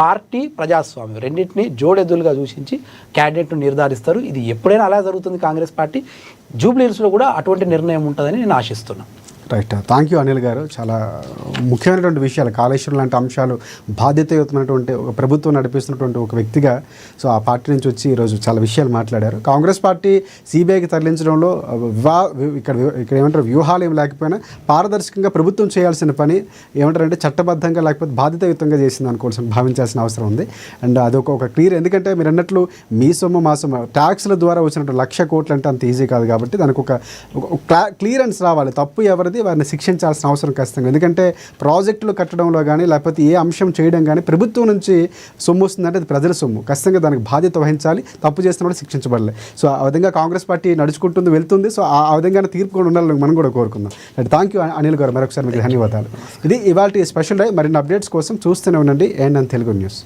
పార్టీ, ప్రజాస్వామ్యం రెండింటినీ జోడెద్దులుగా సూచించి క్యాండిడేట్ను నిర్ధారిస్తారు. ఇది ఎప్పుడైనా అలా జరుగుతుంది కాంగ్రెస్ పార్టీ. జూబ్లీహిల్స్లో కూడా అటువంటి నిర్ణయం ఉంటుందని నేను ఆశిస్తున్నాను. రైట్, థ్యాంక్ యూ అనిల్ గారు. చాలా ముఖ్యమైనటువంటి విషయాలు, కాళేశ్వరం లాంటి అంశాలు బాధ్యతయుతమైనటువంటి ఒక ప్రభుత్వం నడిపిస్తున్నటువంటి ఒక వ్యక్తిగా సో ఆ పార్టీ నుంచి వచ్చి ఈరోజు చాలా విషయాలు మాట్లాడారు. కాంగ్రెస్ పార్టీ సిబిఐకి తరలించడంలో ఇక్కడ ఏమంటారు వ్యూహాలు ఏమి లేకపోయినా పారదర్శకంగా ప్రభుత్వం చేయాల్సిన పని ఏమంటారంటే చట్టబద్ధంగా లేకపోతే బాధ్యతయుతంగా చేసింది అనుకోవాల్సిన భావించాల్సిన అవసరం ఉంది. అండ్ అదొక క్లియర్, ఎందుకంటే మీరు అన్నట్లు మీ సొమ్ము మా సొమ్ము ట్యాక్స్ల ద్వారా వచ్చినట్టు 1,00,000 కోట్లు అంటే అంత ఈజీ కాదు. కాబట్టి దానికి ఒక క్లియరెన్స్ రావాలి. తప్పు ఎవరిది వారిని శిక్షించాల్సిన అవసరం ఖచ్చితంగా. ఎందుకంటే ప్రాజెక్టులు కట్టడంలో కానీ లేకపోతే ఏ అంశం చేయడం కానీ ప్రభుత్వం నుంచి సొమ్ము వస్తుందంటే అది ప్రజల సొమ్ము, ఖచ్చితంగా దానికి బాధ్యత వహించాలి. తప్పు చేస్తున్నప్పుడు శిక్షించబడలే. సో ఆ విధంగా కాంగ్రెస్ పార్టీ నడుచుకుంటుంది, వెళ్తుంది. సో ఆ విధంగా తీర్పు కూడా ఉండాలని మనం కూడా కోరుకుందాం. థ్యాంక్ యూ అనిల్ గారు, మరొకసారి మీకు ధన్యవాదాలు. ఇది ఇవాళ స్పెషల్ డే. మరిన్ని అప్డేట్స్ కోసం చూస్తూనే ఉండండి ANN తెలుగు న్యూస్.